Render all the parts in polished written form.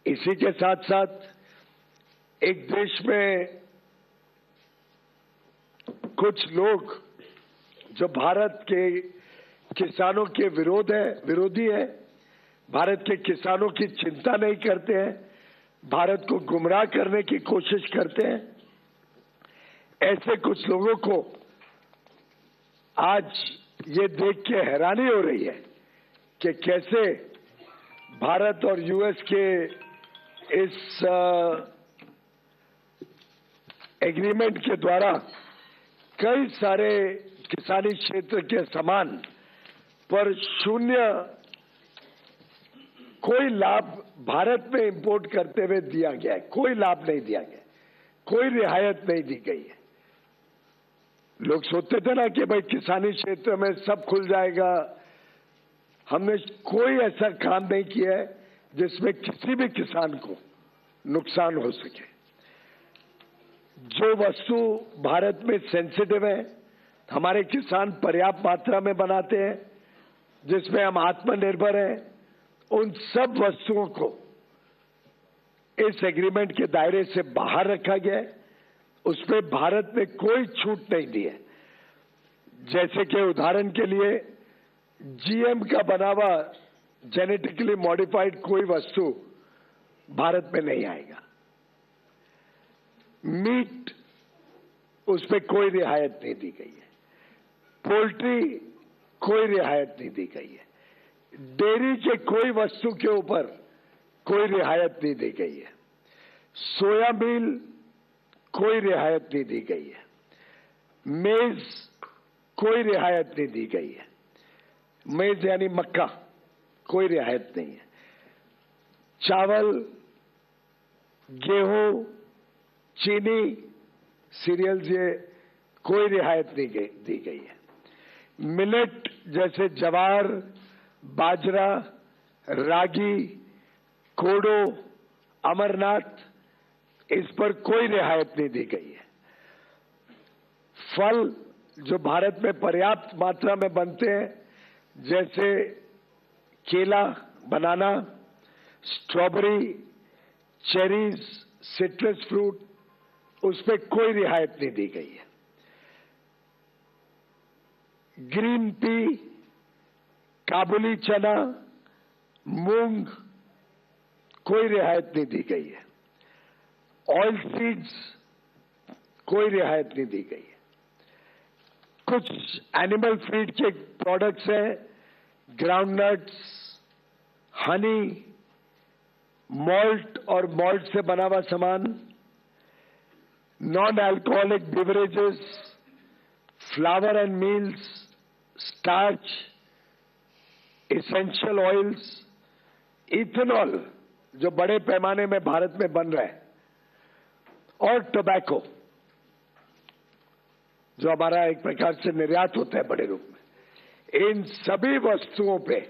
इसी के साथ साथ एक देश में कुछ लोग जो भारत के किसानों के विरोधी है, भारत के किसानों की चिंता नहीं करते हैं, भारत को गुमराह करने की कोशिश करते हैं, ऐसे कुछ लोगों को आज ये देख के हैरानी हो रही है कि कैसे भारत और यूएस के इस एग्रीमेंट के द्वारा कई सारे किसानी क्षेत्र के सामान पर शून्य कोई लाभ भारत में इंपोर्ट करते हुए दिया गया है। कोई लाभ नहीं दिया गया, कोई रियायत नहीं दी गई है। लोग सोचते थे ना कि भाई किसानी क्षेत्र में सब खुल जाएगा। हमने कोई ऐसा काम नहीं किया है जिसमें किसी भी किसान को नुकसान हो सके। जो वस्तु भारत में सेंसिटिव है, हमारे किसान पर्याप्त मात्रा में बनाते हैं, जिसमें हम आत्मनिर्भर हैं, उन सब वस्तुओं को इस एग्रीमेंट के दायरे से बाहर रखा गया है। उसमें भारत ने कोई छूट नहीं दी है। जैसे कि उदाहरण के लिए जीएम का बना हुआ जेनेटिकली मॉडिफाइड कोई वस्तु भारत में नहीं आएगा। मीट, उस पर कोई रियायत नहीं दी गई है। पोल्ट्री, कोई रियायत नहीं दी गई है। डेयरी के कोई वस्तु के ऊपर कोई रियायत नहीं दी गई है। सोया मील, कोई रियायत नहीं दी गई है। मेज, कोई रियायत नहीं दी गई है। मेज यानी मक्का, कोई रियायत नहीं है। चावल, गेहूं, चीनी, सीरियल्स, ये कोई रियायत नहीं दी गई है। मिलेट जैसे ज्वार, बाजरा, रागी, कोडो, अमरनाथ, इस पर कोई रियायत नहीं दी गई है। फल जो भारत में पर्याप्त मात्रा में बनते हैं, जैसे केला, बनाना, स्ट्रॉबेरी, चेरीज, सिट्रस फ्रूट, उस पर कोई रियायत नहीं दी गई है। ग्रीन पी, काबुली चना, मूंग, कोई रियायत नहीं दी गई है। ऑयल सीड्स, कोई रियायत नहीं दी गई है। कुछ एनिमल फीड के प्रोडक्ट्स हैं, ग्राउंडनट्स, हनी, मॉल्ट और मॉल्ट से बना हुआ सामान, non alcoholic beverages, flower and meals, starch, essential oils, ethanol जो बड़े पैमाने में भारत में बन रहा है, और टोबैको जो हमारा एक प्रकार से निर्यात होता है बड़े रूप में। इन सभी वस्तुओं पे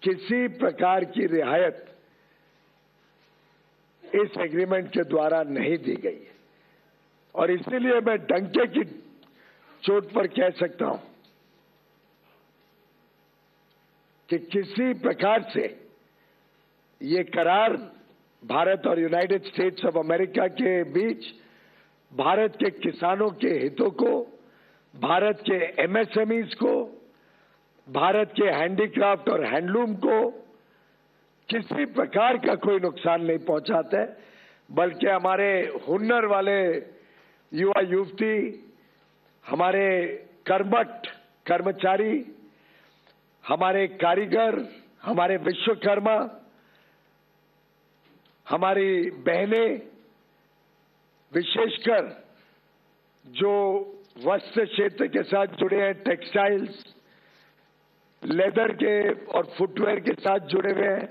किसी प्रकार की रियायत इस एग्रीमेंट के द्वारा नहीं दी गई है। और इसीलिए मैं डंके की चोट पर कह सकता हूं कि किसी प्रकार से ये करार भारत और यूनाइटेड स्टेट्स ऑफ अमेरिका के बीच भारत के किसानों के हितों को, भारत के एमएसएमईज को, भारत के हैंडीक्राफ्ट और हैंडलूम को किसी प्रकार का कोई नुकसान नहीं पहुंचाता है, बल्कि हमारे हुनर वाले युवा युवती, हमारे कर्मठ कर्मचारी, हमारे कारीगर, हमारे विश्वकर्मा, हमारी बहनें, विशेषकर जो वस्त्र क्षेत्र के साथ जुड़े हैं, टेक्सटाइल्स, लेदर के और फुटवेयर के साथ जुड़े हुए हैं,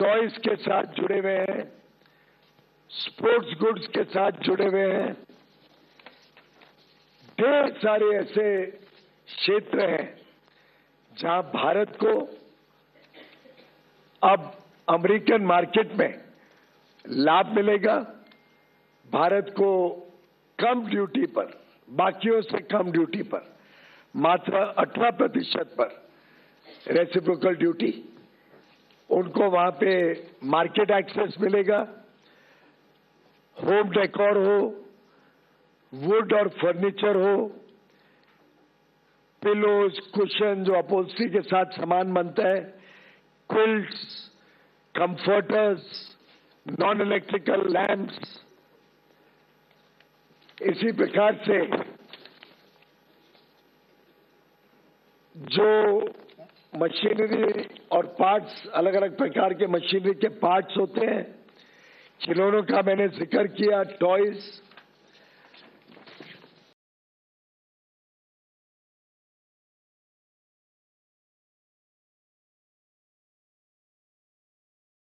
टॉयज के साथ जुड़े हुए हैं, स्पोर्ट्स गुड्स के साथ जुड़े हुए हैं, ढेर सारे ऐसे क्षेत्र हैं जहां भारत को अब अमेरिकन मार्केट में लाभ मिलेगा। भारत को कम ड्यूटी पर, बाकियों से कम ड्यूटी पर, मात्र 18% पर रेसिप्रोकल ड्यूटी उनको वहां पे मार्केट एक्सेस मिलेगा। होम डेकोर हो, वुड और फर्नीचर हो, पिलोज, कुशन जो अपहोल्स्ट्री के साथ सामान बनता है, quilts, comforters, non electrical lamps, इसी प्रकार से जो मशीनरी और पार्ट्स, अलग अलग प्रकार के मशीनरी के पार्ट्स होते हैं, खिलौनों का मैंने जिक्र किया, टॉयज,